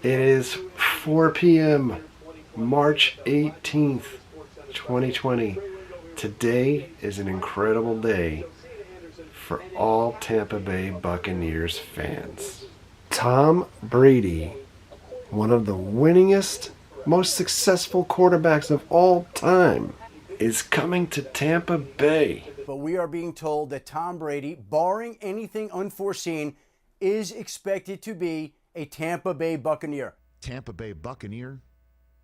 It is 4 p.m. March 18th, 2020. Today is an incredible day for all Tampa Bay Buccaneers fans. Tom Brady, one of the winningest, most successful quarterbacks of all time, is coming to Tampa Bay. But we are being told that Tom Brady, barring anything unforeseen, is expected to be a Tampa Bay Buccaneer. Tampa Bay Buccaneer,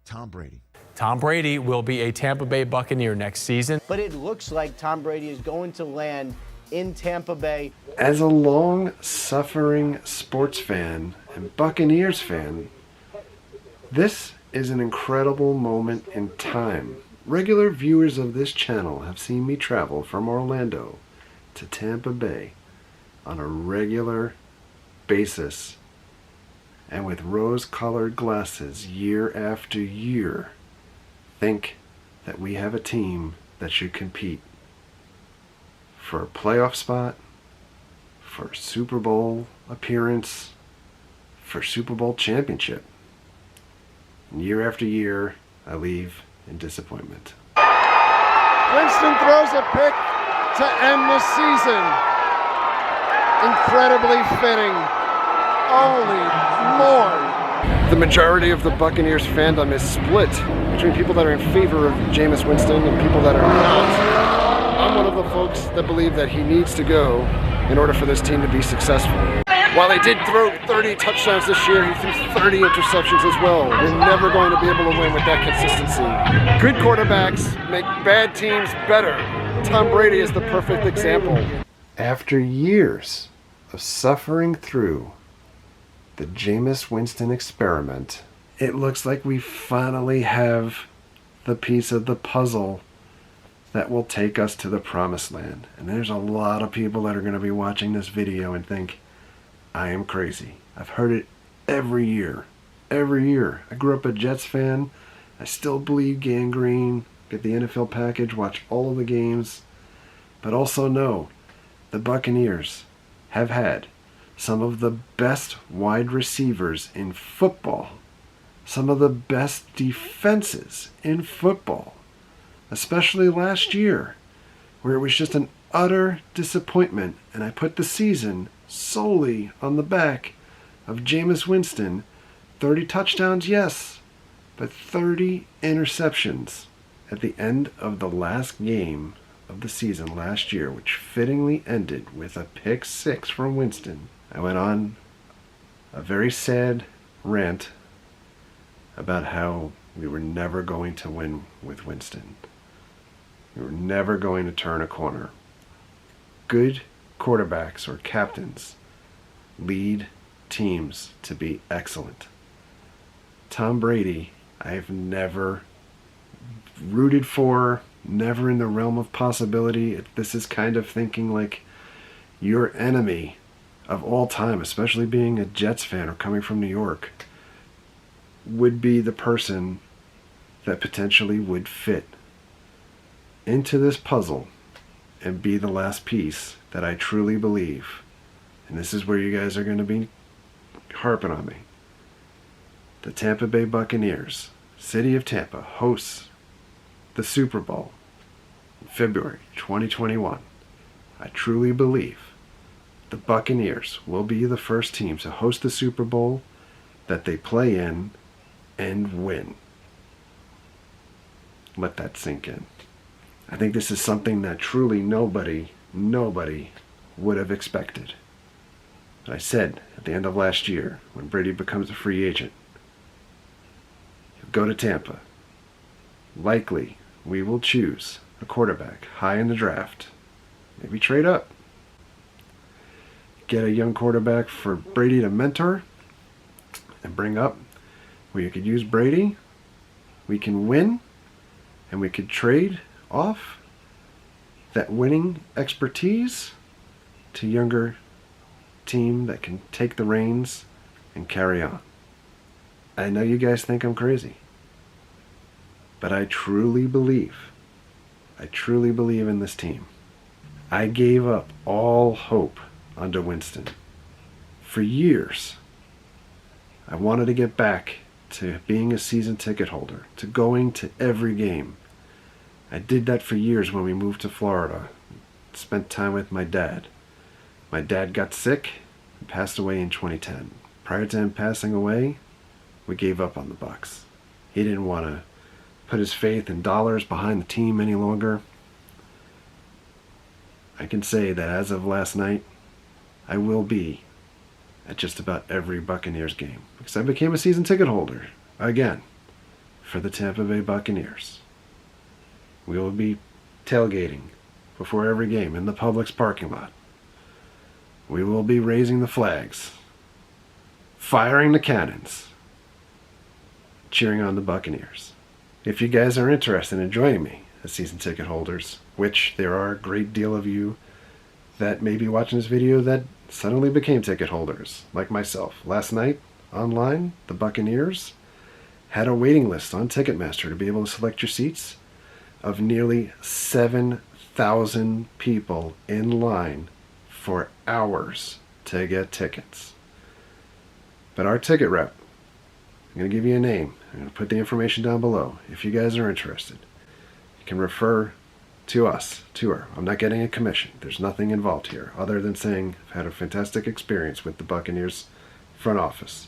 Tom Brady. Tom Brady will be a Tampa Bay Buccaneer next season. But it looks like Tom Brady is going to land in Tampa Bay. As a long-suffering sports fan and Buccaneers fan, this is an incredible moment in time. Regular viewers of this channel have seen me travel from Orlando to Tampa Bay on a regular basis and with rose-colored glasses year after year think that we have a team that should compete for a playoff spot, for a Super Bowl appearance, for Super Bowl championship. And year after year, I leave in disappointment. Winston throws a pick to end the season. Incredibly fitting. Holy Lord. The majority of the Buccaneers fandom is split between people that are in favor of Jameis Winston and people that are not. I'm one of the folks that believe that he needs to go in order for this team to be successful. While he did throw 30 touchdowns this year, he threw 30 interceptions as well. We're never going to be able to win with that consistency. Good quarterbacks make bad teams better. Tom Brady is the perfect example. After years of suffering through the Jameis Winston experiment, it looks like we finally have the piece of the puzzle that will take us to the promised land. And there's a lot of people that are going to be watching this video and think, I am crazy. I've heard it every year. Every year. I grew up a Jets fan. I still bleed gangrene. Get the NFL package, watch all of the games. But also know the Buccaneers have had some of the best wide receivers in football. Some of the best defenses in football. Especially last year, where it was just an utter disappointment, and I put the season solely on the back of Jameis Winston. 30 touchdowns, yes, but 30 interceptions at the end of the last game of the season last year, which fittingly ended with a pick six from Winston. I went on a very sad rant about how we were never going to win with Winston. We were never going to turn a corner. Good quarterbacks or captains lead teams to be excellent. Tom Brady, I've never rooted for, never in the realm of possibility. This is kind of thinking like your enemy of all time, especially being a Jets fan or coming from New York, would be the person that potentially would fit into this puzzle and be the last piece that I truly believe, and this is where you guys are going to be harping on me. The Tampa Bay Buccaneers, city of Tampa, hosts the Super Bowl in February 2021. I truly believe the Buccaneers will be the first team to host the Super Bowl that they play in and win. Let that sink in. I think this is something that truly nobody would have expected. But I said at the end of last year, when Brady becomes a free agent, he'll go to Tampa. Likely, we will choose a quarterback high in the draft. Maybe trade up. Get a young quarterback for Brady to mentor and bring up, where you could use Brady, we can win, and we could trade off that winning expertise to younger team that can take the reins and carry on. I know you guys think I'm crazy, but I truly believe in this team. I gave up all hope under Winston. For years, I wanted to get back to being a season ticket holder, to going to every game. I did that for years when we moved to Florida. Spent time with my dad. My dad got sick and passed away in 2010. Prior to him passing away, we gave up on the Bucs. He didn't want to put his faith in dollars behind the team any longer. I can say that as of last night, I will be at just about every Buccaneers game, because I became a season ticket holder again for the Tampa Bay Buccaneers. We will be tailgating before every game in the Publix parking lot. We will be raising the flags, firing the cannons, cheering on the Buccaneers. If you guys are interested in joining me as season ticket holders, which there are a great deal of you that may be watching this video that suddenly became ticket holders, like myself. Last night, online, the Buccaneers had a waiting list on Ticketmaster to be able to select your seats of nearly 7,000 people in line for hours to get tickets. But our ticket rep, I'm going to give you a name. I'm going to put the information down below. If you guys are interested, you can refer to us, to her. I'm not getting a commission. There's nothing involved here other than saying I've had a fantastic experience with the Buccaneers front office.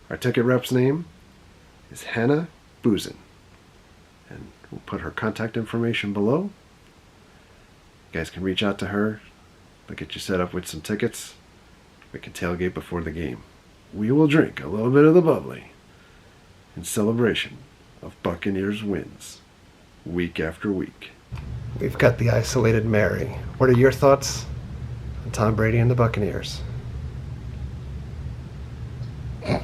Our ticket rep's name is Hannah Boozin, and we'll put her contact information below. You guys can reach out to her. They'll get you set up with some tickets. We can tailgate before the game. We will drink a little bit of the bubbly in celebration of Buccaneers wins week after week. We've got the isolated Mary. What are your thoughts on Tom Brady and the Buccaneers? I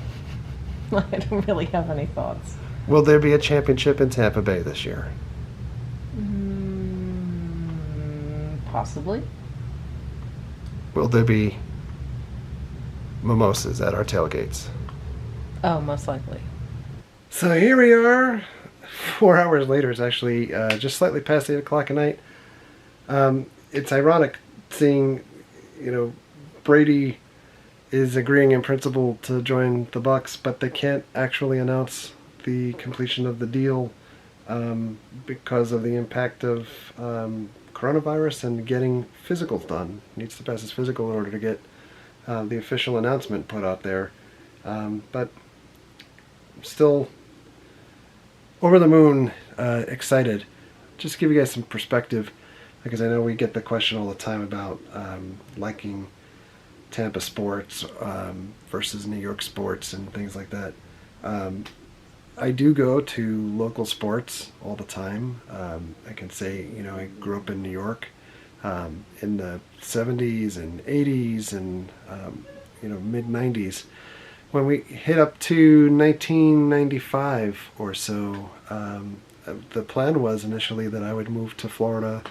don't really have any thoughts. Will there be a championship in Tampa Bay this year? Possibly. Will there be mimosas at our tailgates? Oh, most likely. So here we are. 4 hours later. It's actually just slightly past 8 o'clock at night. It's ironic seeing, Brady is agreeing in principle to join the Bucs, but they can't actually announce the completion of the deal because of the impact of coronavirus and getting physicals done. He needs to pass his physical in order to get the official announcement put out there. But still over the moon, excited. Just to give you guys some perspective, because I know we get the question all the time about liking Tampa sports versus New York sports and things like that. I do go to local sports all the time. I can say, I grew up in New York in the 70s and 80s and, mid 90s. When we hit up to 1995 or so, the plan was initially that I would move to Florida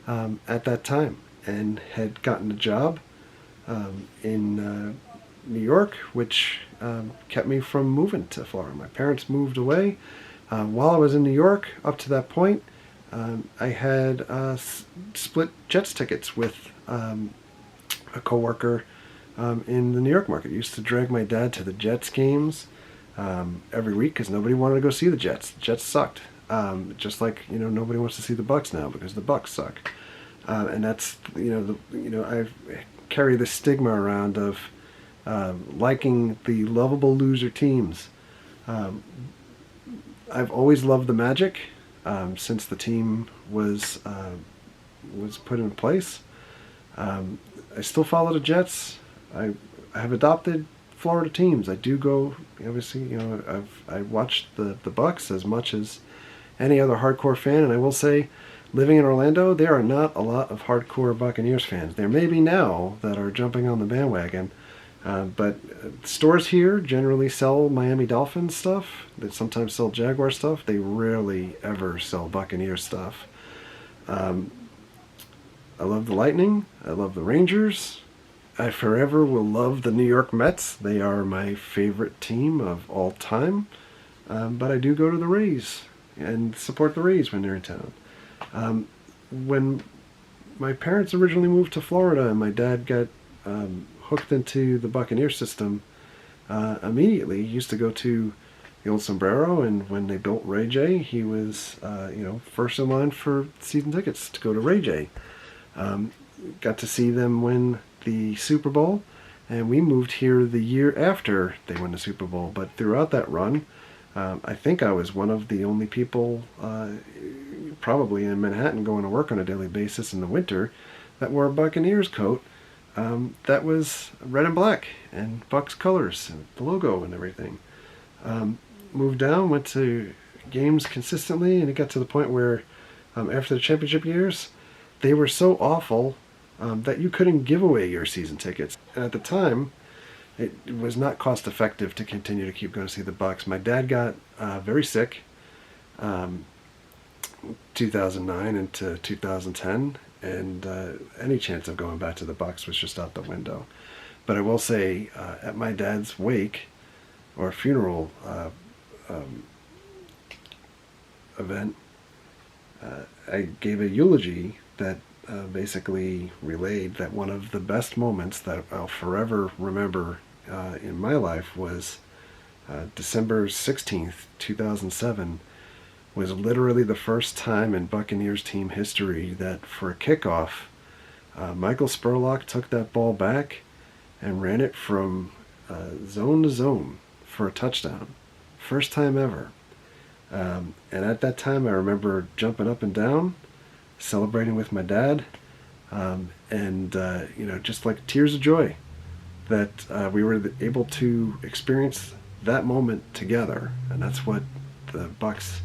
at that time, and had gotten a job in New York, which kept me from moving to Florida. My parents moved away. While I was in New York, up to that point, I had split Jets tickets with a coworker in the New York market. I used to drag my dad to the Jets games every week because nobody wanted to go see the Jets. The Jets sucked. Just like nobody wants to see the Bucs now because the Bucs suck. And that's I carry the stigma around of liking the lovable loser teams. I've always loved the Magic since the team was put in place. I still follow the Jets. I have adopted Florida teams. I do go, obviously, I watched the Bucs as much as any other hardcore fan, and I will say, living in Orlando, there are not a lot of hardcore Buccaneers fans. There may be now that are jumping on the bandwagon, but stores here generally sell Miami Dolphins stuff. They sometimes sell Jaguar stuff. They rarely ever sell Buccaneers stuff. I love the Lightning. I love the Rangers. I forever will love the New York Mets. They are my favorite team of all time. But I do go to the Rays and support the Rays when they're in town. When my parents originally moved to Florida and my dad got hooked into the Buccaneer system, immediately. He used to go to the old Sombrero, and when they built Ray J, he was first in line for season tickets to go to Ray J. Got to see them win the Super Bowl, and we moved here the year after they won the Super Bowl. But throughout that run, I think I was one of the only people probably in Manhattan going to work on a daily basis in the winter that wore a Buccaneers coat that was red and black and Bucs colors and the logo and everything. Moved down, went to games consistently, and it got to the point where after the championship years, they were so awful that you couldn't give away your season tickets. And at the time, it was not cost effective to continue to keep going to see the Bucs. My dad got very sick 2009 into 2010, and any chance of going back to the Bucs was just out the window. But I will say, at my dad's wake or funeral event, I gave a eulogy that basically relayed that one of the best moments that I'll forever remember in my life was December 16th, 2007, was literally the first time in Buccaneers team history that for a kickoff, Michael Spurlock took that ball back and ran it from zone to zone for a touchdown. First time ever. And at that time, I remember jumping up and down, celebrating with my dad, and just like tears of joy that we were able to experience that moment together. And that's what the Bucs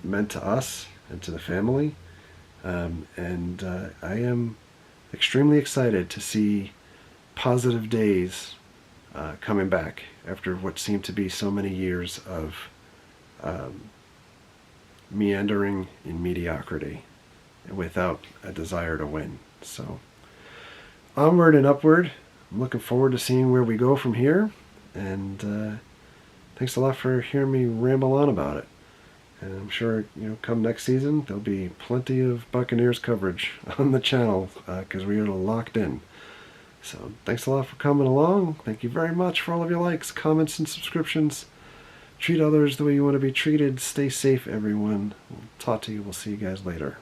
meant to us and to the family. And I am extremely excited to see positive days coming back after what seemed to be so many years of meandering in mediocrity without a desire to win. So onward and upward. I'm looking forward to seeing where we go from here, and thanks a lot for hearing me ramble on about it. And I'm sure, come next season, there'll be plenty of Buccaneers coverage on the channel because we are locked in. So thanks a lot for coming along. Thank you very much for all of your likes, comments, and subscriptions. Treat others the way you want to be treated. Stay safe, everyone. We'll talk to you. We'll see you guys later.